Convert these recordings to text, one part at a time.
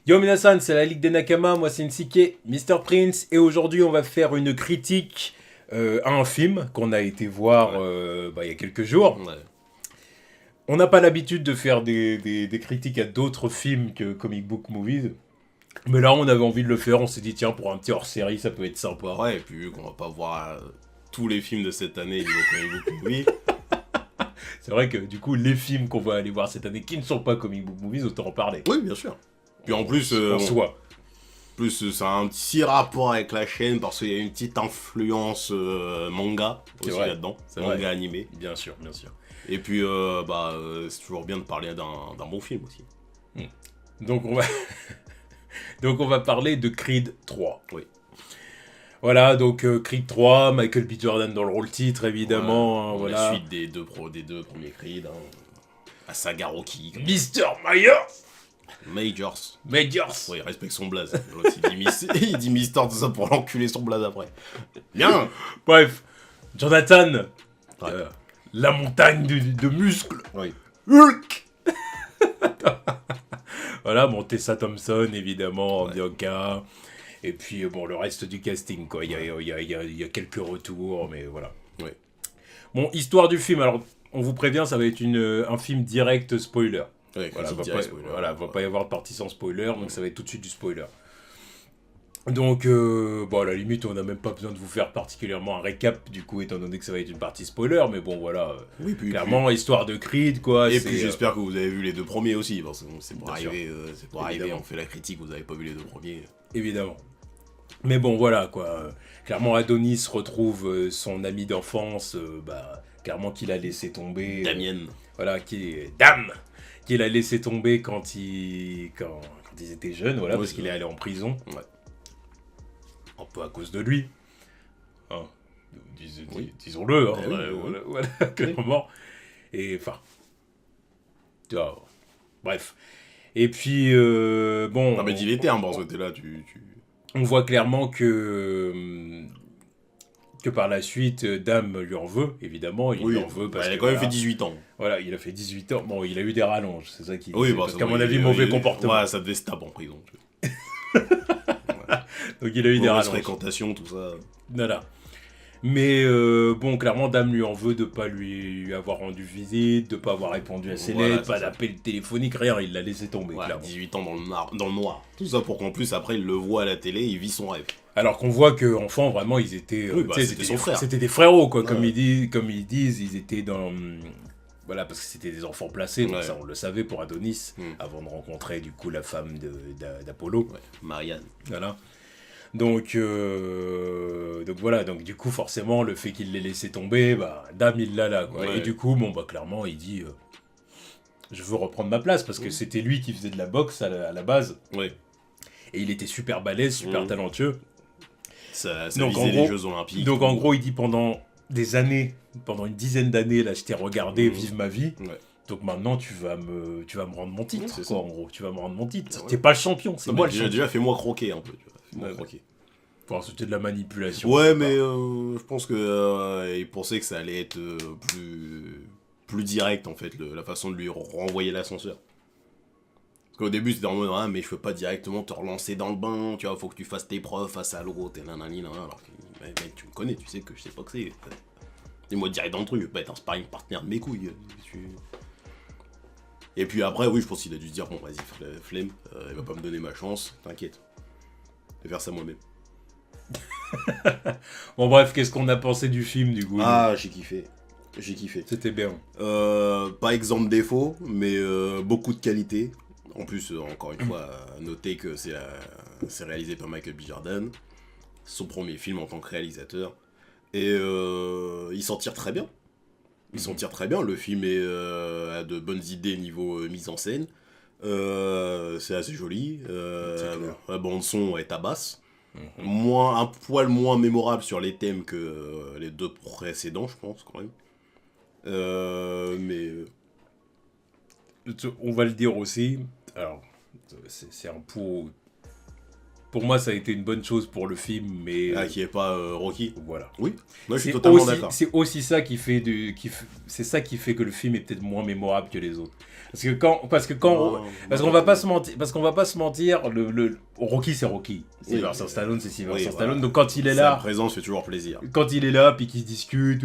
Yo Minasan, c'est la Ligue des Nakama, moi c'est Nsike, Mr. Prince, et aujourd'hui on va faire une critique à un film qu'on a été voir il y a quelques jours. Ouais. On n'a pas l'habitude de faire des critiques à d'autres films que comic book movies, mais là on avait envie de le faire, on s'est dit tiens pour un petit hors-série ça peut être sympa. Ouais, et puis vu qu'on va pas voir tous les films de cette année, niveau comic book movie, C'est vrai que du coup les films qu'on va aller voir cette année qui ne sont pas comic book movies, autant en parler. oui, bien sûr. Puis en plus, En soi. ça a un petit rapport avec la chaîne parce qu'il y a une petite influence manga C'est aussi vrai, là-dedans, c'est manga vrai. animé. Bien sûr, bien sûr. Et puis, c'est toujours bien de parler d'un bon film aussi. Donc on va, donc on va parler de Creed 3. Oui. Voilà, donc Creed 3, Michael B. Jordan dans le rôle titre, évidemment. Ouais, Voilà. La suite des deux premiers Creed, la saga Rocky. Mr. Myers Majors. Majors. Oui, il respecte son blaze. L'autre, il dit Mister, tout ça pour l'enculer son blaze après. Bien. Bref, Jonathan, Ouais. la montagne de muscles. Oui. Hulk. Voilà, bon, Tessa Thompson, évidemment, en Ouais. Bianca. Et puis, bon, le reste du casting, quoi. Il y a quelques retours, mais voilà. Ouais. Bon, histoire du film, alors, on vous prévient, ça va être un film direct spoiler. Ouais, Voilà, critique va direct, pas, spoiler. voilà, va pas y avoir de partie sans spoiler, donc ça va être tout de suite du spoiler. Donc, à la limite, on n'a même pas besoin de vous faire particulièrement un récap, du coup, étant donné que ça va être une partie spoiler, mais bon, voilà. Oui, puis, Clairement, histoire de Creed, quoi. Et c'est, puis j'espère que vous avez vu les deux premiers aussi, parce que c'est pour Bien sûr. arriver, Évidemment. on fait la critique, vous avez pas vu les deux premiers. Évidemment. Mais bon, voilà, quoi. Clairement, Adonis retrouve son ami d'enfance, clairement qu'il a laissé tomber. Damien. Voilà, Dame qu'il a laissé tomber quand ils étaient jeunes, voilà, Ouais, parce c'est qu'il est vrai. allé en prison. Ouais. Un peu à cause de lui. Hein. Oui. Disons-le, hein, Bah oui, voilà, clairement. Et enfin. Tu vois. Bref. Et puis, bon. Non mais dis les termes, parce que t'es là, On voit clairement que par la suite, Dame lui en veut, évidemment. Il Oui, lui en veut parce il a que. quand même Voilà, fait 18 ans. voilà, il a fait 18 ans. Bon, il a eu des rallonges, c'est ça qui. Oui, parce qu'à mon avis, il- mauvais il- comportement. Ouais, ça devait se taper en prison. Donc il a eu des Mauvaise rallonges. fréquentation, tout ça. Voilà. Mais clairement, Dame lui en veut de pas lui avoir rendu visite, de pas avoir répondu à ses Voilà, lettres, c'est pas ça. d'appel téléphonique, rien, il l'a laissé tomber, Ouais, clairement. 18 ans dans le noir. Tout ça pour qu'en plus, après, il le voit à la télé, il vit son rêve. Alors qu'on voit que enfant, vraiment, ils étaient, Oui, bah, tu sais, c'était son frère. c'était des frérots, quoi, comme Ouais. comme ils disent, ils étaient dans, voilà, parce que c'était des enfants placés, donc Ouais. ça on le savait pour Adonis, Mm. avant de rencontrer du coup la femme d'Apollo, Ouais, Marianne. voilà. Donc voilà, donc du coup forcément le fait qu'il l'ait laissé tomber, Dame il l'a là, quoi. Ouais. Et du coup, clairement il dit, je veux reprendre ma place, parce que c'était lui qui faisait de la boxe à la base, Ouais. et il était super balèze, super Mm. talentueux. Ça Donc, visait en les gros- Jeux Olympiques. Donc tout. en gros, il dit pendant des années, pendant une dizaine d'années, là, je t'ai regardé Mhm. vivre ma vie. Ouais. Donc maintenant, tu vas me rendre mon titre, C'est quoi, ça. en gros. Tu vas me rendre mon titre. Ouais. T'es pas le champion, c'est Non, moi mais le champion. déjà, fais-moi croquer un peu. Tu vois. Fais-moi Ouais, croquer. Enfin, c'était de la manipulation. Ouais, c'est mais pas- je pense que il pensait que ça allait être plus direct en fait, la façon de lui renvoyer l'ascenseur. Parce qu'au début c'était en mode mais je peux pas directement te relancer dans le bain, tu vois, faut que tu fasses tes preuves face à l'autre et nanani nan, alors que mec, tu me connais, tu sais que je sais pas que c'est. Dis-moi direct dans le truc, je vais pas être un sparring partenaire de mes couilles. Et puis après, oui, je pense qu'il a dû se dire bon vas-y, flemme, il va pas me donner ma chance, t'inquiète. Je vais faire ça moi-même. Bon, bref, qu'est-ce qu'on a pensé du film, du coup Ah, j'ai kiffé. J'ai kiffé. C'était bien. Pas exemple défaut, mais beaucoup de qualité. En plus, encore une fois, noter que c'est réalisé par Michael B. Jordan. Son premier film en tant que réalisateur. Et il s'en tire très bien. Il s'en tire très bien. Le film a de bonnes idées niveau mise en scène. C'est assez joli. C'est clair. La bande-son est à basse. Un poil moins mémorable sur les thèmes que les deux précédents, je pense, quand même. Mais On va le dire aussi. Alors, c'est un pot pour moi, ça a été une bonne chose pour le film, mais Qui est pas Rocky. voilà. Oui, moi je suis totalement aussi, d'accord. c'est aussi ça qui fait c'est ça qui fait que le film est peut-être moins mémorable que les autres. Parce qu'on va pas se mentir, le Rocky c'est Rocky, Sylvester Stallone c'est Sylvester Stallone. Donc quand il est là, sa présence fait toujours plaisir. quand il est là, puis qu'il se discute,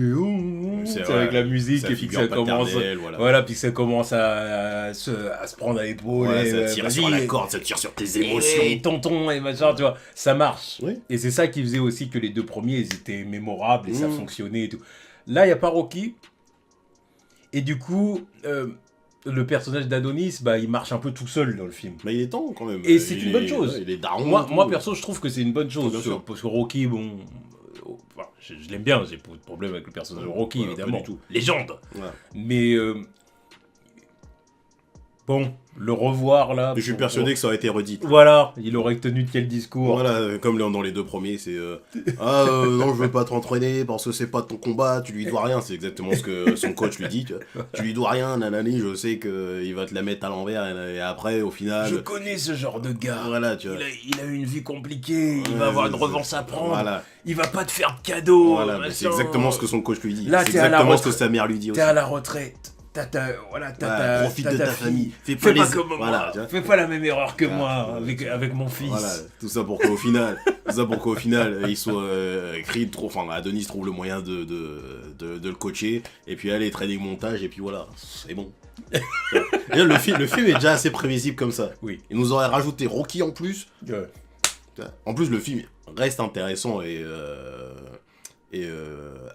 c'est avec la musique, et puis que ça commence, puis que ça commence à se prendre à l'épaule, ça tire sur la corde, ça tire sur tes émotions, et tonton et machin, tu vois, ça marche. Oui. Et c'est ça qui faisait aussi que les deux premiers, ils étaient mémorables et ça fonctionnait et tout. Là, il y a pas Rocky, et du coup, le personnage d'Adonis, il marche un peu tout seul dans le film. Mais il est temps quand même. Et c'est une bonne chose. Il est daron. Moi, perso, je trouve que c'est une bonne chose. Sûr. Parce que Rocky, je l'aime bien, j'ai pas de problème avec le personnage de Rocky, évidemment. Pas du tout. Légende. Ouais. Mais bon, le revoir là. Je suis persuadé que ça aurait été redit. Voilà, il aurait tenu quel discours. Voilà, comme dans les deux premiers, c'est non, je veux pas t'entraîner parce que c'est pas ton combat, tu lui dois rien. C'est exactement ce que son coach lui dit. Tu lui dois rien, nanani, je sais qu'il va te la mettre à l'envers et après, au final. Je connais ce genre de gars. Voilà, tu vois. Il a eu une vie compliquée, il va avoir une revanche à prendre. Voilà. Il va pas te faire de cadeaux. Voilà, c'est exactement ce que son coach lui dit. Là, c'est exactement ce que sa mère lui dit aussi. T'es à la retraite. Profite de ta famille. Fais pas comme moi. Fais pas la même erreur que moi avec mon fils. Voilà, tout ça pour qu'au final, il soit Adonis trouve le moyen de le coacher. Et puis allez, trading montage, et puis voilà, c'est bon. Et le film est déjà assez prévisible comme ça. Oui. Il nous aurait rajouté Rocky en plus. Ouais. En plus, le film reste intéressant et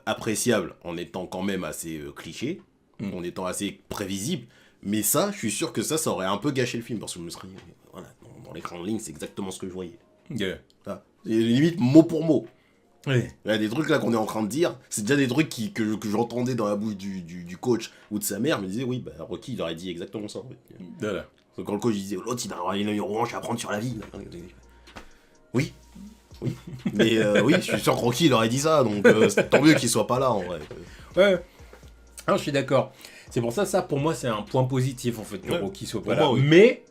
appréciable en étant quand même assez cliché. En étant assez prévisible, mais ça, je suis sûr que ça aurait un peu gâché le film, parce que je me serais dit, voilà, dans les grandes lignes, c'est exactement ce que je voyais. Yeah. Et limite, mot pour mot. Oui. Il y a des trucs là qu'on est en train de dire, c'est déjà des trucs que j'entendais dans la bouche du coach ou de sa mère, me disait, oui, Rocky, il aurait dit exactement ça. En fait. Voilà. Quand le coach disait, l'autre, il a une revanche à prendre sur la vie. Oui. Mais oui, je suis sûr que Rocky, il aurait dit ça, donc tant mieux qu'il soit pas là, en vrai. Ouais. Ah, je suis d'accord. C'est pour ça, pour moi, c'est un point positif, en fait, que Rocky soit pas là. Oui. Mais,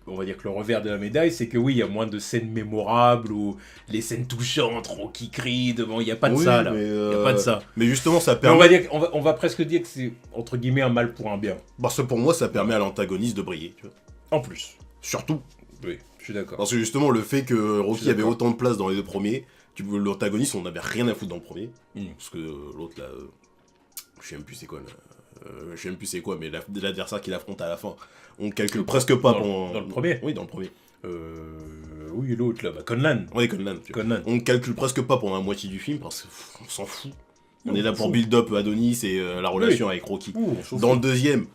on va dire que le revers de la médaille, c'est que oui, il y a moins de scènes mémorables ou les scènes touchantes, Rocky crie devant, il n'y a pas de ça, là. Il n'y a pas de ça. Mais justement, ça permet... on va presque dire que c'est, entre guillemets, un mal pour un bien. Parce que pour moi, ça permet à l'antagoniste de briller, tu vois. En plus. Surtout. Oui, je suis d'accord. Parce que justement, le fait que Rocky avait autant de place dans les deux premiers, l'antagoniste, on n'avait rien à foutre dans le premier. Parce que l'autre, là... je sais même plus c'est quoi, mais l'adversaire qu'il affronte à la fin, on calcule presque pas dans le premier. Oui, dans le premier. Oui, l'autre là, Conlan. Oui, Conlan. On calcule presque pas pendant la moitié du film parce qu'on s'en fout. On est là pour build up Adonis et la relation avec Rocky. Dans le deuxième,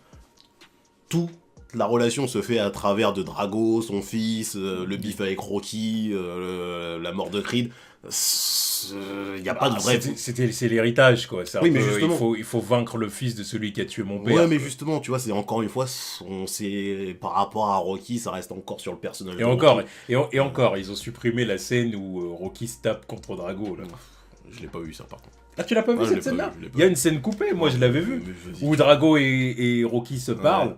toute la relation se fait à travers de Drago, son fils, le bif avec Rocky, la mort de Creed. Il n'y a pas de vrai... C'est l'héritage, quoi. Oui, mais justement... il faut vaincre le fils de celui qui a tué mon père. Ouais, mais justement, tu vois, c'est encore une fois, par rapport à Rocky, ça reste encore sur le personnage de Rocky. Et encore, ils ont supprimé la scène où Rocky se tape contre Drago, là. Je l'ai pas vu, ça, par contre. Ah, tu l'as pas vu, cette scène-là ? Il y a une scène coupée, moi je l'avais vue, où Drago et Rocky se parlent.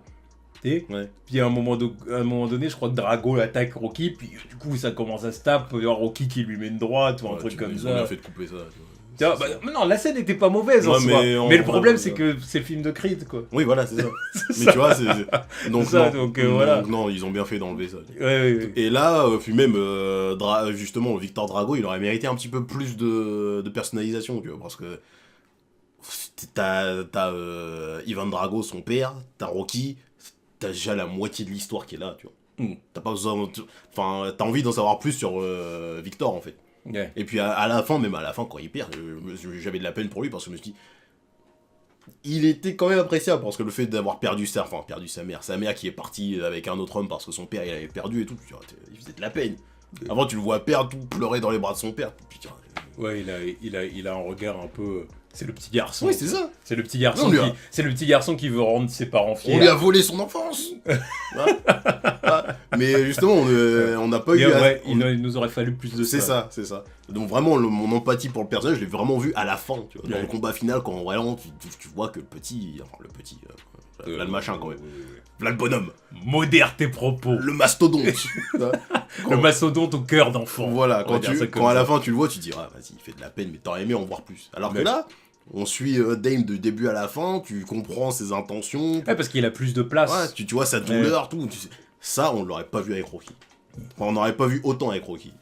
Puis à un moment donné, je crois que Drago attaque Rocky, puis du coup ça commence à se taper, Rocky qui lui met une droite ou un truc comme ça. Ils ont bien fait de couper ça. Non, la scène n'était pas mauvaise en soi. Mais le problème c'est que c'est le film de Creed, quoi. Oui, voilà, c'est ça. Mais tu vois, donc voilà. Non, ils ont bien fait d'enlever ça. Ouais. Et là, puis même, justement, Victor Drago, il aurait mérité un petit peu plus de personnalisation, tu vois, parce que t'as Ivan Drago, son père, t'as Rocky... T'as déjà la moitié de l'histoire qui est là, tu vois. T'as pas besoin... Enfin, t'as envie d'en savoir plus sur Victor, en fait. Yeah. Et puis à la fin, quand il perd, j'avais de la peine pour lui, parce que je me suis dit... Il était quand même appréciable, parce que le fait d'avoir perdu sa mère qui est partie avec un autre homme parce que son père, il avait perdu et tout, il faisait de la peine. Avant, tu le vois perdre, tout pleurer dans les bras de son père. Putain. Ouais, il a un regard un peu... C'est le petit garçon. Oui, c'est ça. C'est le petit garçon qui veut rendre ses parents fiers. On lui a volé son enfance. Mais justement, on n'a pas eu... Il nous aurait fallu plus de ça. C'est ça. Donc vraiment, mon empathie pour le personnage, je l'ai vraiment vu à la fin. Tu vois, dans le combat final, quand vraiment tu vois que le petit... Là, le machin, quand même. Là, le bonhomme. Modère tes propos. Le mastodonte. Le mastodonte au cœur d'enfant. Voilà, quand à la fin tu le vois, tu te dis, ah, vas-y, il fait de la peine, mais t'aurais aimé en voir plus. Alors que là, on suit Dame de début à la fin, tu comprends ses intentions. Ouais, parce qu'il a plus de place. Ouais, tu vois sa douleur, tout. Ça, on l'aurait pas vu avec Rocky. Enfin, on n'aurait pas vu autant avec Rocky.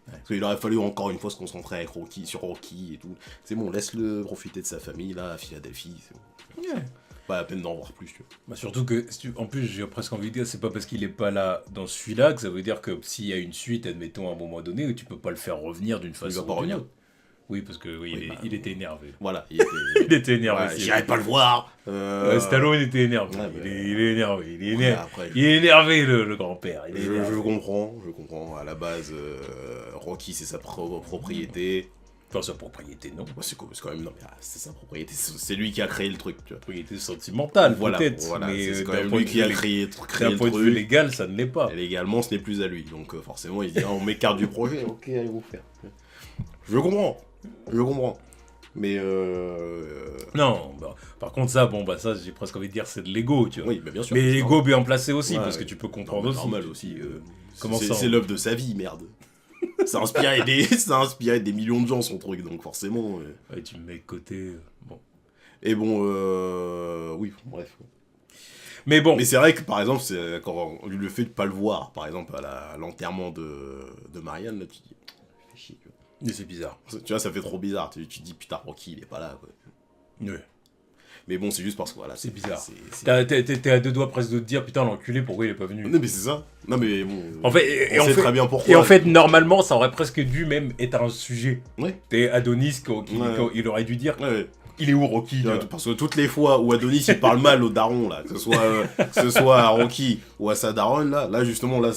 Parce qu'il aurait fallu encore une fois se concentrer avec Rocky, sur Rocky et tout. C'est bon, laisse-le profiter de sa famille, là, à Philadelphie. C'est bon. Pas la peine d'en voir plus, tu vois. Bah surtout que, en plus, j'ai presque envie de dire, c'est pas parce qu'il est pas là dans celui-là que ça veut dire que s'il y a une suite, admettons, à un moment donné, tu peux pas le faire revenir d'une façon. Il va pas revenir. Oui, parce que il était énervé. Voilà, il était énervé. Ouais, j'irai pas le voir. Stallone, il était énervé. Ouais, il est énervé. Il est énervé. Ouais, après, il est énervé, le grand-père. Je comprends. À la base, Rocky, c'est sa propriété. Enfin, sa propriété, non. C'est quand même, non, mais c'est sa propriété. C'est lui qui a créé le truc, tu vois. Propriété sentimentale, voilà, peut-être. Voilà, mais c'est quand même lui qui a créé le truc. D'un point de vue légal, ça ne l'est pas. Et légalement, ce n'est plus à lui. Donc, forcément, il dit, on m'écarte du projet. Ok, allez vous faire. Je comprends. Mais non, bah, par contre ça, ça j'ai presque envie de dire c'est de l'ego, tu vois. Oui, bah bien sûr. Mais l'ego bien placé aussi, parce que tu peux comprendre non, aussi. Normal aussi. Comment ça c'est l'œuvre de sa vie, merde. ça a inspiré des millions de gens son truc, donc forcément. Ouais, tu me mets de côté. Bon. Et bon, oui, bref. Mais bon. Mais c'est vrai que par exemple, c'est quand le fait de pas le voir, par exemple à l'enterrement de Marianne, là, tu dis, fais chier, tu vois. Mais c'est bizarre. Tu vois, ça fait trop bizarre. Tu te dis, putain, Rocky, il est pas là, quoi. Ouais. Mais bon, c'est juste parce que voilà. C'est bizarre. T'es à deux doigts presque de te dire, putain, l'enculé, pourquoi il est pas venu? Non, mais c'est ça. Non, mais bon. En fait, on sait très bien pourquoi. Et en fait, normalement, ça aurait presque dû même être un sujet. Ouais. T'es Adonis, il aurait dû dire. Ouais. Il est où Rocky? Parce que toutes les fois où Adonis il parle mal au daron, là, que ce soit à Rocky ou à sa daronne, là justement, là,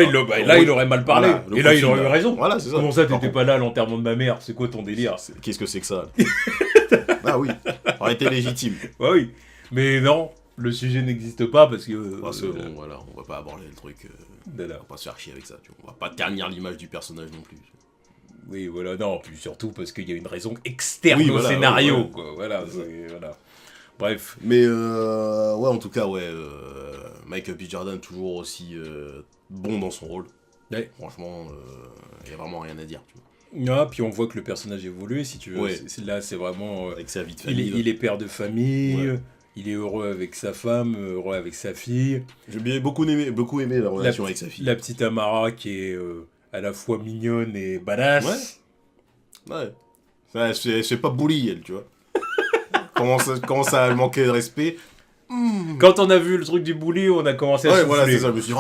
il aurait mal parlé. Voilà, et là, il aurait eu raison. Voilà, c'est ça. Comment ça, t'étais pas là à l'enterrement de ma mère? C'est quoi ton délire? Qu'est-ce que c'est que ça? Ah oui, ça aurait été légitime. Bah oui, mais non, le sujet n'existe pas parce que. Bon, voilà, on va pas aborder le truc. On va pas se faire chier avec ça, tu vois. On va pas ternir l'image du personnage non plus. Oui, voilà, non, puis surtout parce qu'il y a une raison externe au scénario, quoi. Voilà, voilà. Bref. Mais, ouais, en tout cas, Michael B. Jordan, toujours aussi bon dans son rôle. Ouais. Franchement, il y a vraiment rien à dire, tu vois. Ah, puis on voit que le personnage évolue, si tu veux. Ouais. Là, c'est vraiment. Avec sa vie de famille. Il est père de famille. Ouais. Il est heureux avec sa femme, heureux avec sa fille. J'ai beaucoup aimé la relation avec sa fille. La petite Amara qui est à la fois mignonne et badass. Ouais. C'est pas bully, elle, tu vois. Commence à manquer de respect. Quand on a vu le truc du bully, on a commencé à souffler. Voilà, c'est ça. Je me suis dit,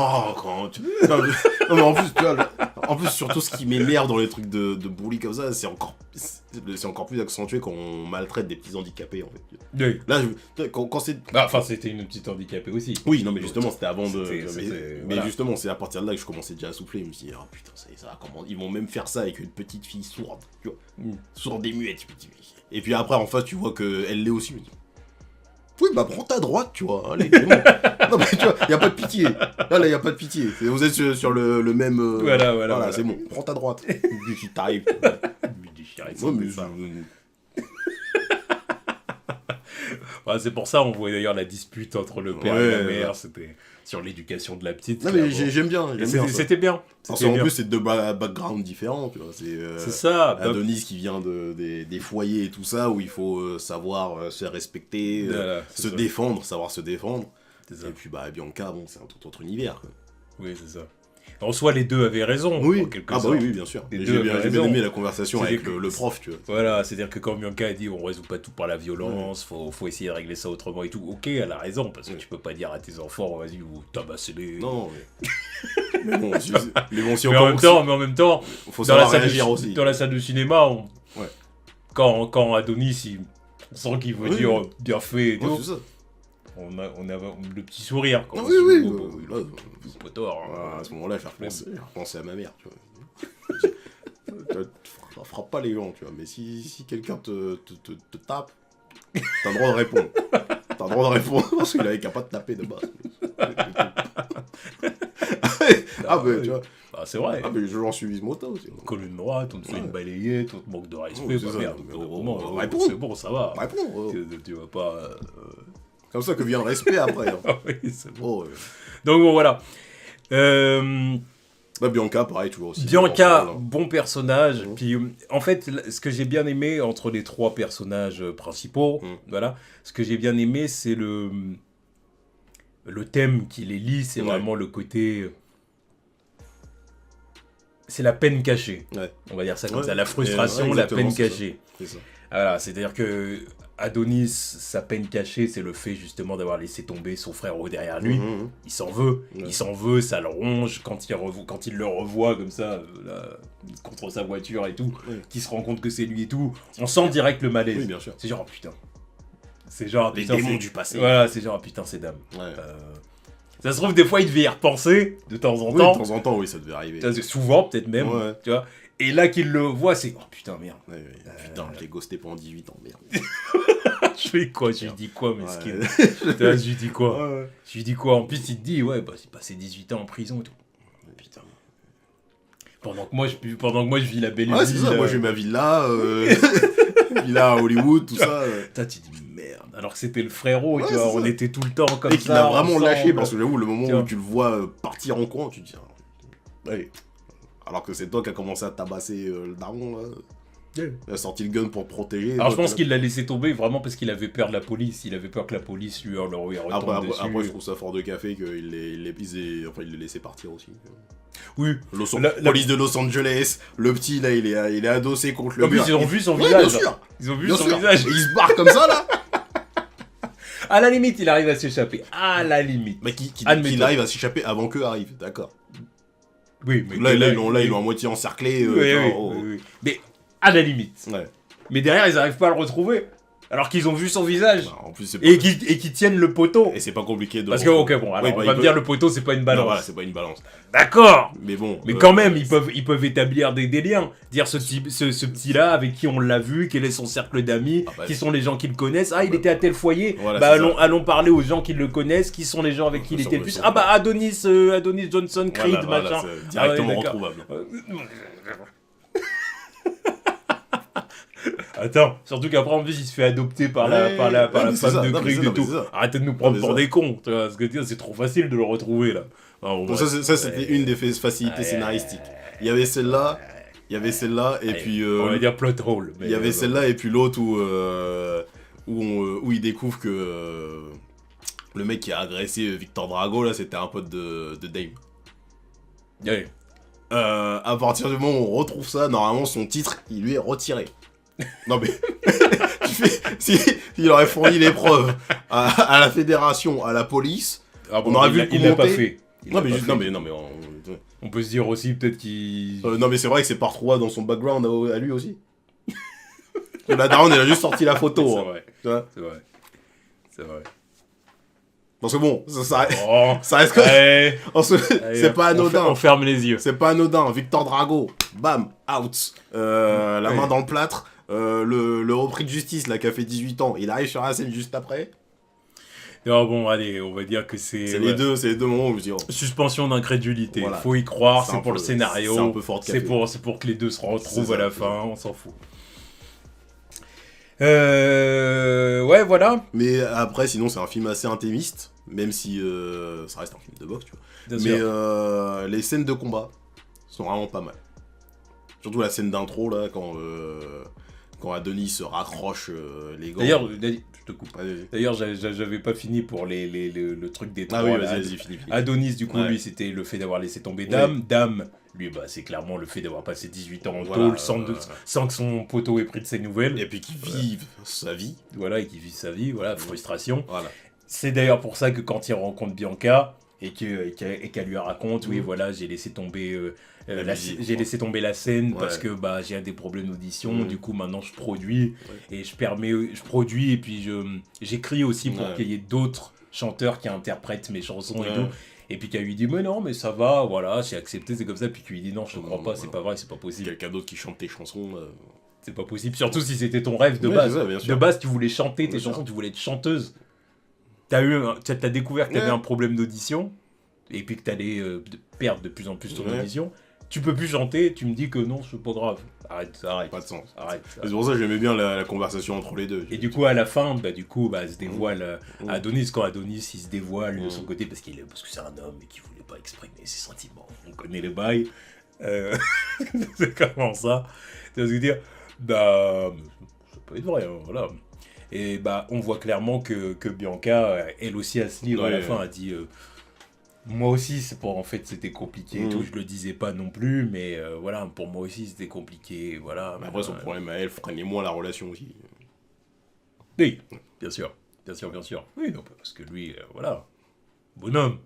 non, mais en plus, tu vois, surtout ce qui m'énerve dans les trucs de bully comme ça, c'est encore plus accentué quand on maltraite des petits handicapés, en fait. Oui. Là, quand c'est... Enfin, c'était une petite handicapée aussi. Oui, non, mais justement, c'était avant de... Mais voilà. justement, c'est à partir de là que je commençais déjà à souffler. Je me suis dit, oh putain, ça, comment... Ils vont même faire ça avec une petite fille sourde, tu vois. Sourde et muette, je me dis. Et puis après, en face, tu vois qu'elle l'est aussi, je me dis, oui, bah prends ta droite, tu vois. Allez, c'est bon. Non, mais tu vois, y a pas de pitié. Là, y a pas de pitié. Vous êtes sur le même. Voilà, c'est bon. Prends ta droite. Puis t'arrives. C'est pour ça, on voit d'ailleurs la dispute entre le père et la mère. C'était sur l'éducation de la petite. Non, mais j'aime bien. C'était bien. En plus, c'est deux backgrounds différents, tu vois. C'est ça. Adonis qui vient des foyers et tout ça, où il faut savoir se respecter, savoir se défendre. Et puis, Bianca, bon, c'est un tout autre univers, quoi. Oui, c'est ça. En soi, les deux avaient raison. Oui, en quelque sorte. Oui, bien sûr. J'ai bien aimé la conversation avec le prof, tu vois. Voilà, c'est-à-dire que quand Bianca a dit on résout pas tout par la violence, faut essayer de régler ça autrement et tout. Ok, elle a raison, parce que tu peux pas dire à tes enfants, vas-y, vous tabassez-les. Non, mais bon, mais en même temps, faut savoir réagir aussi. Dans la salle de cinéma, quand Adonis, on sent qu'il veut dire bien fait et tout. C'est ça. On a le petit sourire. Là, pas tort. À ce moment-là, je vais repenser à ma mère, tu vois. Frappe pas les gens, tu vois, mais si quelqu'un te tape, t'as le droit de répondre. T'as le droit de répondre, parce qu'il avait qu'à pas te taper de base. Tu vois. C'est vrai. Mais j'en suis moto aussi. Colonne droite, on te fait une balayette, on te manque de respect. Réponds. C'est bon, ça va. Réponds. Tu vas pas... Comme ça que vient le respect après. Hein. Oui, c'est bon. Donc bon, voilà. Bianca, pareil, toujours aussi. Bianca, bon personnage. Puis, en fait, ce que j'ai bien aimé entre les 3 personnages principaux, voilà, ce que j'ai bien aimé, c'est le thème qui les lie, c'est vraiment le côté... C'est la peine cachée. Ouais. On va dire ça comme ça. La frustration, la peine cachée. C'est ça. Voilà, c'est-à-dire que Adonis, sa peine cachée, c'est le fait justement d'avoir laissé tomber son frère derrière lui. Il s'en veut. Il s'en veut, ça le ronge quand il le revoit comme ça, là, contre sa voiture et tout, qu'il se rend compte que c'est lui et tout. On sent direct le malaise. Oui, bien sûr. C'est genre, oh, putain. C'est genre, les démons du passé. Voilà, c'est genre, oh, putain, c'est Dame. Ouais. Ça se trouve, des fois, il devait y repenser, de temps en temps. De temps en temps, oui, ça devait arriver. Souvent, peut-être même, tu vois. Et là qu'il le voit, c'est... Oh putain, merde. Putain, je l'ai ghosté pendant 18 ans, merde. Je fais quoi? Je lui dis quoi, mesquin? Je lui dis quoi? Je lui dis quoi? En plus, il te dit, ouais, bah, c'est passé 18 ans en prison et tout. Putain. Pendant que moi, je vis la belle vie. Ouais, c'est ça, moi j'ai ma villa, villa à Hollywood, tout ça. Toi, tu dis merde. Alors que c'était le frérot, tu vois, on était tout le temps comme ça. Et qu'il l'a vraiment lâché, parce que j'avoue, le moment où tu le vois partir en coin, tu te dis, allez. Alors que c'est toi qui as commencé à tabasser le daron, là. Il a sorti le gun pour te protéger. Alors je pense qu'il l'a laissé tomber vraiment parce qu'il avait peur de la police. Il avait peur que la police lui retombe dessus. Après, je trouve ça fort de café qu'il l'ait laissé partir aussi. Oui. Police de Los Angeles, le petit là, il est adossé contre le mur. Ils ont vu son visage. Bien sûr. Ils ont vu son visage. Et il se barre comme ça là. À la limite, il arrive à s'échapper. À la limite. Mais qu'il arrive à s'échapper avant qu'eux arrivent, d'accord. Oui, mais là, ils l'ont à moitié encerclé. Oui. Mais à la limite. Ouais. Mais derrière, ils n'arrivent pas à le retrouver. Alors qu'ils ont vu son visage. Bah, en plus, et qu'ils tiennent le poteau. Et c'est pas compliqué de... Parce que, ok, bon, alors on va me dire le poteau, c'est pas une balance. Non, voilà, c'est pas une balance. D'accord. Mais bon... Mais quand même, ils peuvent établir des liens. Dire ce petit-là, avec qui on l'a vu, quel est son cercle d'amis, qui sont les gens qui le connaissent. Ah, il était à tel foyer. Voilà, bah allons parler aux gens qui le connaissent, qui sont les gens avec qui il était le plus. Ah bah Adonis Johnson, Creed, machin. Directement retrouvable. Attends, surtout qu'après en plus il se fait adopter par la femme de Creed et tout. Arrêtez de nous prendre pour des cons, tu vois, parce que c'est trop facile de le retrouver là. Bon, ça c'était une des facilités scénaristiques. Il y avait celle-là, et puis... on va dire plot hole. Il y avait celle-là et puis l'autre où il découvre que le mec qui a agressé Victor Drago là, c'était un pote de Dame. Ouais. À partir du moment où on retrouve ça, normalement son titre il lui est retiré. Non mais s'il aurait fourni les preuves à la fédération, à la police, on aurait vu le coup monter. Pas fait. Non mais on peut se dire aussi peut-être qu'il... non mais c'est vrai que c'est pas retrouvé dans son background à lui aussi. La daronne elle a juste sorti la photo. C'est vrai. C'est vrai. Parce que bon, ça reste que... c'est pas anodin. On ferme les yeux. C'est pas anodin. Victor Drago, bam, out. La main dans le plâtre. Le repris de justice là qui a fait 18 ans, il arrive sur la scène juste après. Non, bon, allez, on va dire que c'est... C'est les deux moments où je dis... Suspension d'incrédulité. Voilà. Faut y croire, c'est pour le scénario. C'est un peu fort de café. C'est pour que les deux se retrouvent à la fin, on s'en fout. Ouais, voilà. Mais après, sinon, c'est un film assez intimiste, même si ça reste un film de boxe, tu vois. Bien mais sûr. Les scènes de combat sont vraiment pas mal. Surtout la scène d'intro, là, quand Adonis se raccroche les gants. D'ailleurs, je te coupe. D'ailleurs, j'avais pas fini pour le truc des trois. Ah oui, vas-y, fini. Adonis, du coup, lui, c'était le fait d'avoir laissé tomber Dame. Dame, lui, bah, c'est clairement le fait d'avoir passé 18 ans en tôle sans que son poteau ait pris de ses nouvelles. Et puis qu'il vive sa vie. Voilà, et qu'il vive sa vie, voilà, frustration. Voilà. C'est d'ailleurs pour ça que quand il rencontre Bianca et qu'elle lui raconte, oui, voilà, j'ai laissé tomber... j'ai laissé tomber la scène parce que bah, j'ai des problèmes d'audition, du coup maintenant je produis et je produis et puis j'écris aussi pour qu'il y ait d'autres chanteurs qui interprètent mes chansons et tout. Et puis qu'elle lui dit mais non mais ça va, voilà, j'ai accepté, c'est comme ça, puis qu'il lui dit non je te crois pas, c'est pas vrai, c'est pas possible. Quelqu'un d'autre qui chante tes chansons, c'est pas possible, surtout si c'était ton rêve de base. De base tu voulais chanter tes chansons, tu voulais être chanteuse. T'as découvert que t'avais un problème d'audition et puis que t'allais perdre de plus en plus ton audition. tu peux plus chanter, tu me dis que non, c'est pas grave. Arrête. Pas de sens. Arrête. C'est pour ça que j'aimais bien la conversation entre les deux. Et du coup, à la fin, elle se dévoile Adonis, quand Adonis, il se dévoile de son côté parce que c'est un homme et qu'il voulait pas exprimer ses sentiments. On connaît les bails. C'est comment ça? Tu vas se dire, ça peut être vrai, hein, voilà. Et on voit clairement que Bianca, elle aussi, à ce livre, à la fin, a dit... moi aussi, c'était compliqué et tout, je le disais pas non plus, mais voilà, pour moi aussi, c'était compliqué, voilà. Mais après, son problème à elle freinait moins la relation aussi. Oui, bien sûr. Oui, non, parce que lui, voilà, bonhomme.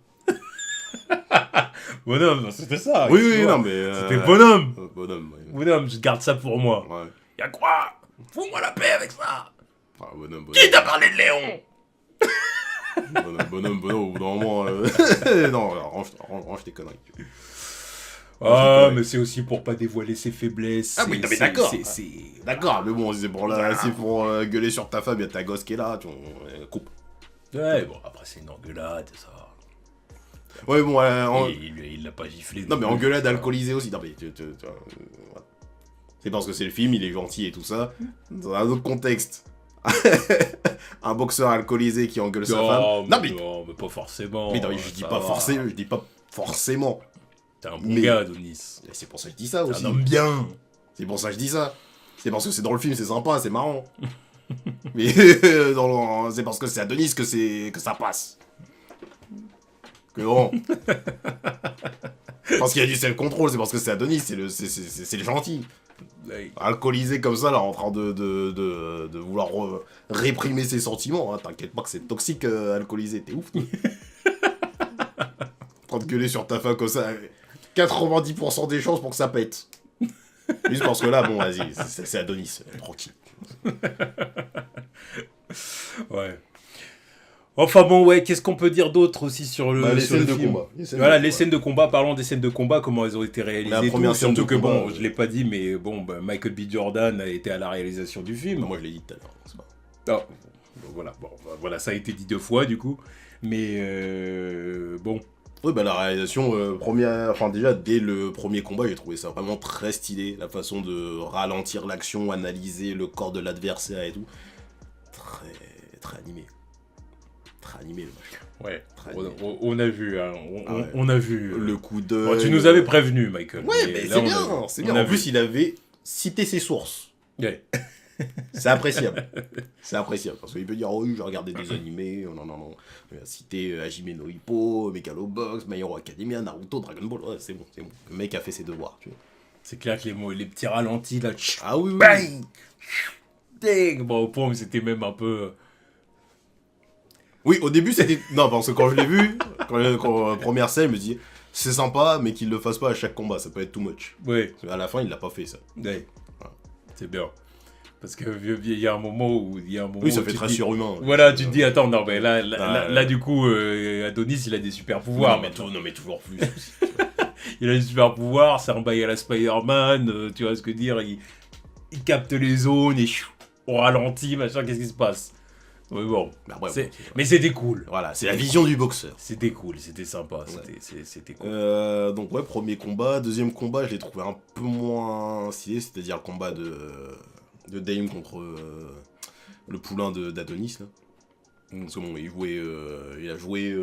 Bonhomme, c'était ça. Oui, non, mais... C'était bonhomme. Bonhomme, ouais. Bonhomme, je garde ça pour moi. Ouais. Y'a quoi? Fous-moi la paix avec ça. Ah, bonhomme. Qui t'a parlé de Léon? Bonhomme, au bout d'un moment... non, range tes conneries. Mais c'est aussi pour pas dévoiler ses faiblesses. Ah oui, non, mais d'accord. C'est... D'accord, mais bon, c'est pour gueuler sur ta femme, y'a ta gosse qui est là, tu coupe. Ouais, bon, après c'est une engueulade, ça. Ouais, bon, il l'a pas giflé. Non, mais engueulade alcoolisée aussi. Non, mais c'est parce que c'est le film, il est gentil et tout ça. Dans un autre contexte, un boxeur alcoolisé qui engueule sa femme. Non, mais pas forcément. Mais non, je dis pas forcément. T'es un bon gars, Adonis. C'est pour ça que je dis ça aussi. Un homme bien. C'est pour ça que je dis ça. C'est parce que c'est dans le film, c'est sympa, c'est marrant. Mais c'est parce que c'est Adonis que ça passe. Que bon. Parce qu'il y a du self-control, c'est parce que c'est Adonis, c'est le gentil. Alcoolisé comme ça, là, en train de vouloir réprimer ses sentiments. Hein. T'inquiète pas que c'est toxique, alcoolisé, t'es ouf. En train de gueuler sur ta femme comme ça, 90% des chances pour que ça pète. Juste parce que là, bon, vas-y, c'est Adonis, tranquille. Ouais. Enfin bon, ouais, qu'est-ce qu'on peut dire d'autre aussi sur le les sur scènes le de film. combat. Les scènes de combat, parlons des scènes de combat, comment elles ont été réalisées. La première scène surtout de que combat, bon, je l'ai pas dit, mais bon, Michael B. Jordan a été à la réalisation du film. Non, moi je l'ai dit tout à l'heure, c'est pas. Voilà, ça a été dit 2 fois du coup. Mais bon. Oui, la réalisation, déjà, dès le premier combat, j'ai trouvé ça vraiment très stylé. La façon de ralentir l'action, analyser le corps de l'adversaire et tout. Très animé. Très animé, le machin. Ouais, on a vu, hein. On a vu. Le coup d'œil. Tu nous avais prévenu, Michael. Ouais, mais c'est bien. En plus, il avait cité ses sources. Ouais. C'est appréciable. Parce qu'il peut dire, oh oui, j'ai regardé des animés, non. Il a cité Hajime no Ippo, Megalobox, My Hero Academia, Naruto, Dragon Ball. Ouais, c'est bon. Le mec a fait ses devoirs, tu vois. C'est clair que les petits ralentis, là. Ah oui. Bang! Ding! Bon, au point où c'était même un peu... Oui, au début, c'était... Non, parce que quand je l'ai vu, quand première scène, je me dis, c'est sympa, mais qu'il le fasse pas à chaque combat, ça peut être too much. Ouais. À la fin, il l'a pas fait, ça. Ouais. Voilà. C'est bien. Parce qu'il y a un moment où... Oui, ça fait très surhumain. Voilà, tu te dis, attends, non, mais là du coup, Adonis, il a des super pouvoirs. Non, mais toujours plus. Il a des super pouvoirs, c'est un bail à la Spider-Man, tu vois ce que dire, il capte les zones, et on ralentit, machin, qu'est-ce qui se passe? Mais bon, mais c'était cool. Voilà, c'est la vision du boxeur. C'était cool, c'était sympa, c'était cool. Donc ouais, premier combat. Deuxième combat, je l'ai trouvé un peu moins stylé, c'est-à-dire le combat de Dame contre le poulain d'Adonis, là. Parce que bon, il a joué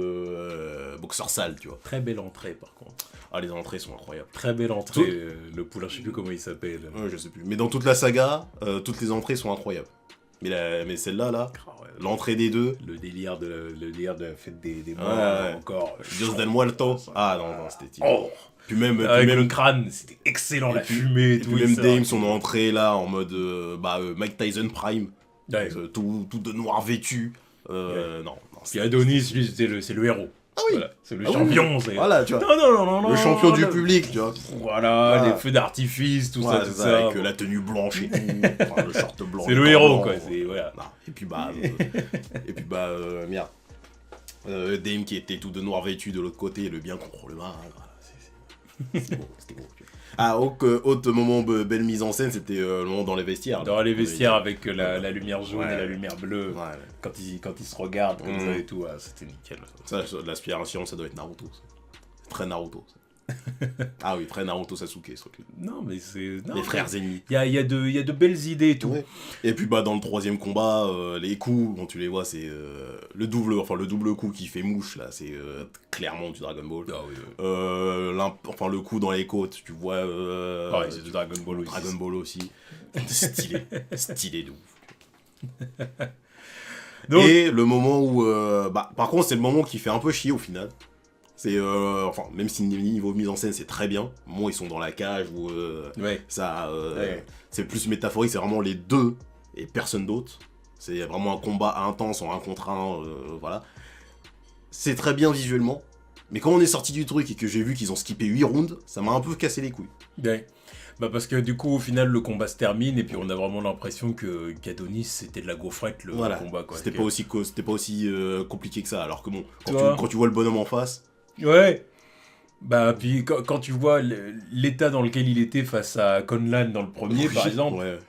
boxeur sale, tu vois. Très belle entrée, par contre. Ah, les entrées sont incroyables. Très belle entrée, le poulain, je sais plus comment il s'appelle. Ouais, je sais plus. Mais dans toute la saga, toutes les entrées sont incroyables. Mais celle-là, l'entrée des deux. Le délire de la fête des morts, encore. Dios del Muerto. Ah non, c'était... Oh. Puis même le crâne, c'était excellent, la fumée et tout. Puis même Dame, son entrée là, en mode Mike Tyson Prime. Ouais. Tout de noir vêtu. Non. Puis Adonis, lui, c'est le héros. Ah oui. Voilà, c'est le champion. Oui. Voilà, tu vois. Non. Le champion du public, tu vois. Voilà, les feux d'artifice, tout ça. Avec la tenue blanche et tout. Le short blanc. C'est le héros, quoi. Voilà. Et puis merde. Dame qui était tout de noir vêtu de l'autre côté, le bien contre le mal. C'était beau. Ah, autre moment, belle mise en scène, c'était le moment dans les vestiaires. Dans les vestiaires avec la lumière jaune et la lumière bleue. Ouais. Quand ils se regardent comme ça et tout, c'était nickel. Ça, l'aspiration, ça doit être Naruto. C'est très Naruto. Ah oui, très Naruto Sasuke, ce truc-là. Non, mais c'est... Non, les frères ennemis. Il y a de belles idées et tout. Ouais. Et puis dans le troisième combat, les coups, bon, tu les vois, c'est le double coup qui fait mouche, là, c'est clairement du Dragon Ball. Ah, oui. Le coup dans les côtes, tu vois... Pareil, c'est du Dragon Ball aussi. Dragon Ball aussi. Stylé de ouf. Donc... Et le moment où... par contre, c'est le moment qui fait un peu chier au final. C'est même si niveau mise en scène c'est très bien, moi ils sont dans la cage où c'est plus métaphorique, c'est vraiment les deux et personne d'autre. C'est vraiment un combat intense en 1 contre 1, voilà. C'est très bien visuellement, mais quand on est sorti du truc et que j'ai vu qu'ils ont skippé 8 rounds, ça m'a un peu cassé les couilles. Ouais. Parce que du coup au final le combat se termine et puis on a vraiment l'impression qu'Adonis c'était de la gaufrette le combat quoi. C'était pas aussi compliqué que ça, alors que bon, quand tu vois le bonhomme en face... Ouais. Puis quand tu vois l'état dans lequel il était face à Conlan dans le premier, par exemple,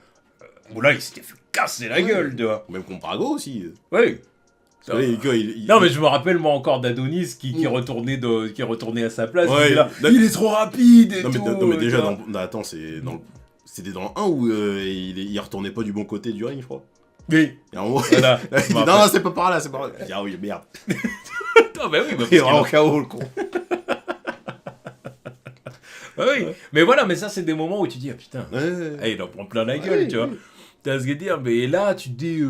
là, il s'était fait casser la gueule, tu vois. Même contre Drago aussi. Oui. Non, mais je me rappelle, moi, encore d'Adonis qui retournait à sa place. Ouais, il est trop rapide et tout. Non, mais déjà, c'était dans le 1 où il retournait pas du bon côté du ring, je crois. Oui. Et en gros, voilà. Non, c'est pas par là, c'est par là. Ah oui, merde. Non, mais oui, il est en KO, le con. Oui, mais voilà, mais ça, c'est des moments où tu dis, ah putain, il en prend plein la gueule, tu vois. T'as ce que dire, mais là, tu te dis,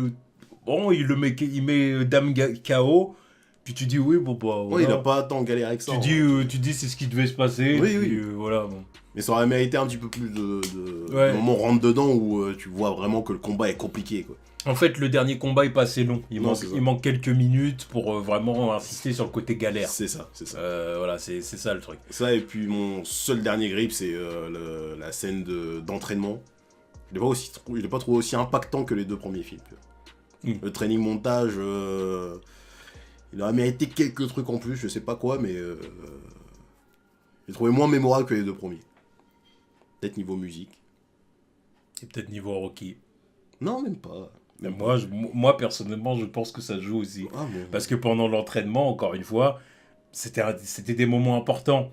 bon, il met Dame KO, puis tu dis, oui, bon, bah. Voilà. Il a pas tant galéré avec ça. Tu dis, c'est ce qui devait se passer. Oui, puis, voilà, bon. Mais ça aurait mérité un petit peu plus de moment rentre dedans où tu vois vraiment que le combat est compliqué, quoi. En fait, le dernier combat est pas assez long. Il manque quelques minutes pour vraiment insister sur le côté galère. C'est ça. Voilà, c'est ça le truc. Ça, et puis mon seul dernier grip, c'est la scène d'entraînement. Il est pas trouvé aussi impactant que les 2 premiers films. Le training montage, il aurait mérité quelques trucs en plus, je sais pas quoi, mais j'ai trouvé moins mémorable que les 2 premiers. Peut-être niveau musique. Et peut-être niveau Rocky. Non, même pas. Moi, personnellement, je pense que ça joue aussi. Ah, bon. Parce que pendant l'entraînement, encore une fois, c'était des moments importants.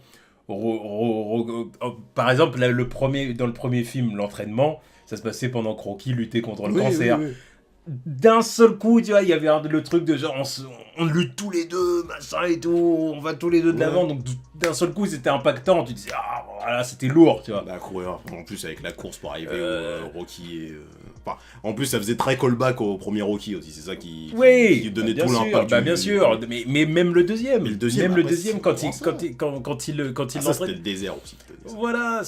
Par exemple, dans le premier film, l'entraînement, ça se passait pendant que Rocky luttait contre le cancer. Oui. D'un seul coup, tu vois, il y avait le truc de genre, on lutte tous les deux, machin et tout, on va tous les deux de l'avant. Donc d'un seul coup, c'était impactant. Tu disais, ah, voilà, c'était lourd, tu vois. Courir, en plus, avec la course pour arriver au Rocky et... en plus, ça faisait très callback au premier Rocky aussi, c'est ça qui donnait tout l'impact. Bien sûr, mais même le deuxième. Mais le deuxième, quand il ça, c'était le désert aussi. Voilà,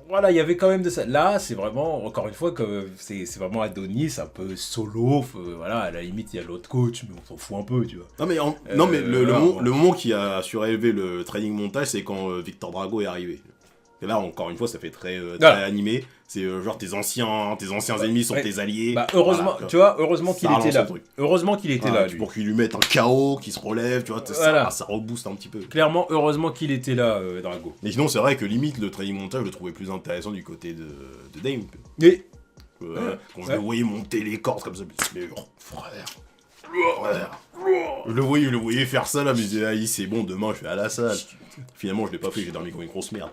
voilà, il y avait quand même de ça. Là, c'est vraiment, encore une fois, que c'est vraiment Adonis, un peu solo. Voilà, à la limite, il y a l'autre coach, mais on s'en fout un peu, tu vois. Non, mais le moment qui a surélevé le training montage, c'est quand Victor Drago est arrivé. Et là, encore une fois, ça fait très animé. C'est genre tes anciens ennemis sont tes alliés. Heureusement, voilà, tu vois, heureusement qu'il était là. Heureusement qu'il était là. Pour qu'il lui mette un KO, qu'il se relève, tu vois, ça rebooste un petit peu. Clairement, heureusement qu'il était là, Drago. Mais sinon, c'est vrai que limite, le training montage, je le trouvais plus intéressant du côté de Dame. Oui. Quand je le voyais monter les cordes comme ça, mais frère. Je le voyais faire ça là, mais je disais, c'est bon, demain je vais à la salle. Finalement, je l'ai pas fait, j'ai dormi comme une grosse merde.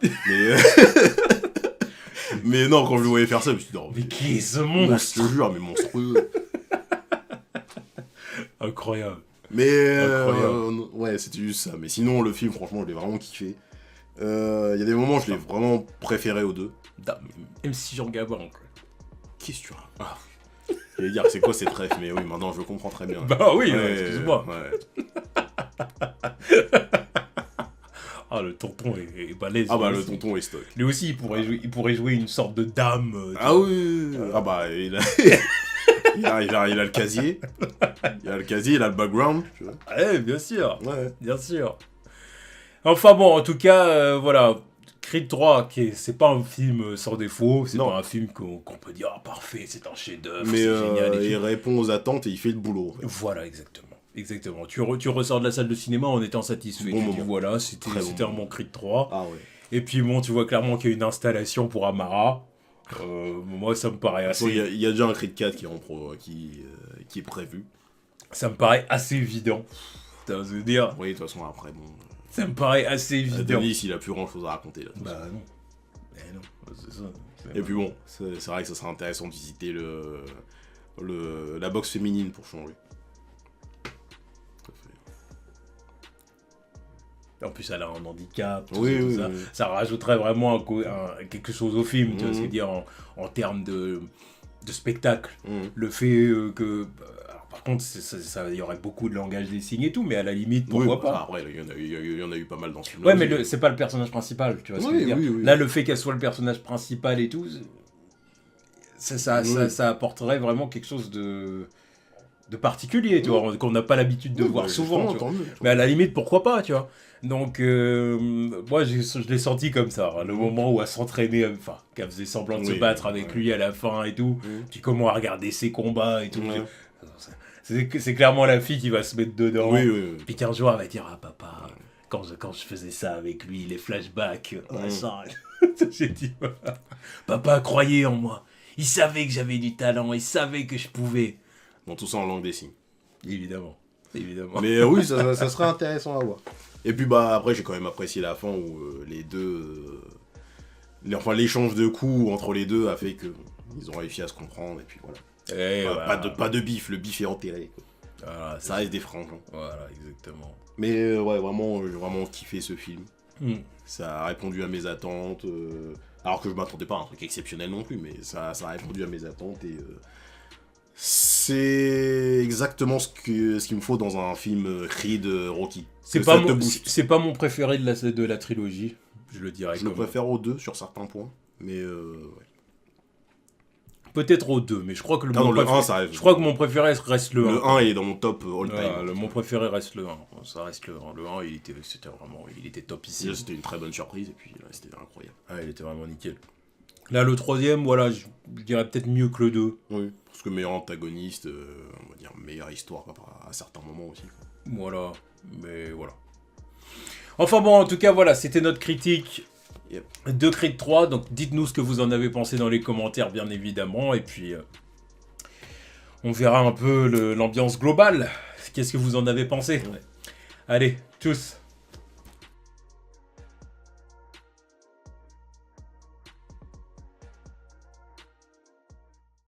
Mais non, quand je le voyais faire ça, je me suis dit, mais qui est ce monstre? Je te jure, mais monstrueux. Incroyable. Mais ouais, c'était juste ça. Mais sinon, le film, franchement, je l'ai vraiment kiffé. Il y a des moments, je l'ai vraiment préféré aux 2. Même si j'en regarde encore. Qu'est-ce que tu as? Je vais dire, c'est quoi cette ref? Mais oui, maintenant, je comprends très bien. Bah oui, excuse-moi. Ouais. Ah, le tonton est balèze. Ah bah, le tonton est stock. Lui aussi, il pourrait jouer une sorte de dame. Ah oui. Ah bah, il a le casier. Il a le casier, il a le background. Tu vois. Ouais, bien sûr. Ouais. Bien sûr. Enfin bon, en tout cas, voilà. Creed 3, c'est pas un film sans défaut, c'est pas un film qu'on peut dire parfait, c'est un chef-d'œuvre, c'est génial. Il répond aux attentes et il fait le boulot. En fait. Voilà, exactement. Tu ressors de la salle de cinéma en étant satisfait. Bon, voilà, c'était un bon Creed 3. Ah ouais. Et puis bon, tu vois clairement qu'il y a une installation pour Amara. Moi, ça me paraît assez... Il y a déjà un Creed 4 qui est prévu. Ça me paraît assez évident. Ça veut dire... Oui, de toute façon, après, bon... Ça me paraît assez évident. Denis, il a plus grand chose à raconter là. Bah non. Eh non, c'est ça. Et puis bon, c'est vrai que ça serait intéressant de visiter la boxe féminine pour changer. En plus, elle a un handicap, oui, ça. Oui. Ça rajouterait vraiment quelque chose au film, tu vois ce que je veux dire, en termes de spectacle. Le fait que... alors, par contre, il y aurait beaucoup de langage des signes et tout, mais à la limite, pourquoi pas. Après, il y en a eu pas mal dans ce film. Ouais, mais c'est pas le personnage principal, tu vois ce que je veux dire. Oui. Là, le fait qu'elle soit le personnage principal et tout, ça apporterait vraiment quelque chose de particulier, tu vois, qu'on n'a pas l'habitude de voir souvent. Tu vois. Mais à la limite, pourquoi pas, tu vois. Donc, moi, je l'ai senti comme ça. Hein, le moment où elle s'entraînait, enfin, qu'elle faisait semblant de se battre avec lui à la fin et tout. Puis comment elle regardait ses combats et tout. C'est clairement la fille qui va se mettre dedans. Puis qu'un jour, elle va dire, ah papa, quand je faisais ça avec lui, les flashbacks, ça. J'ai dit, papa croyait en moi. Il savait que j'avais du talent, il savait que je pouvais. Bon, tout ça en langue des signes. Évidemment. Mais oui, ça serait intéressant à voir. Et puis bah après, j'ai quand même apprécié la fin où les deux... l'échange de coups entre les deux a fait qu'ils ont réussi à se comprendre, et puis voilà. Pas de bif, le bif est enterré. Voilà, ça reste des franges. Voilà, exactement. Mais ouais, vraiment, j'ai vraiment kiffé ce film. Ça a répondu à mes attentes. Alors que je m'attendais pas à un truc exceptionnel non plus, mais ça a répondu à mes attentes et c'est exactement ce qu'il me faut dans un film Creed Rocky. C'est pas mon préféré de la trilogie, je le dirais. Je le préfère aux deux sur certains points, mais ouais. Peut-être aux deux, mais je crois que je crois que mon préféré reste le 1. Le 1 est dans mon top all-time. Mon préféré reste le 1. Ça reste le 1. Le 1, il était top ici. Déjà, c'était une très bonne surprise, et puis là, c'était incroyable. Ah, il était vraiment nickel. Là, le troisième, voilà, je dirais peut-être mieux que le 2. Oui, parce que meilleur antagoniste, on va dire meilleure histoire à certains moments aussi. Quoi. Voilà, mais voilà. Enfin bon, en tout cas, voilà, c'était notre critique de Creed 3. Donc, dites-nous ce que vous en avez pensé dans les commentaires, bien évidemment. Et puis, on verra un peu l'ambiance globale. Qu'est-ce que vous en avez pensé ? Allez, tchuss.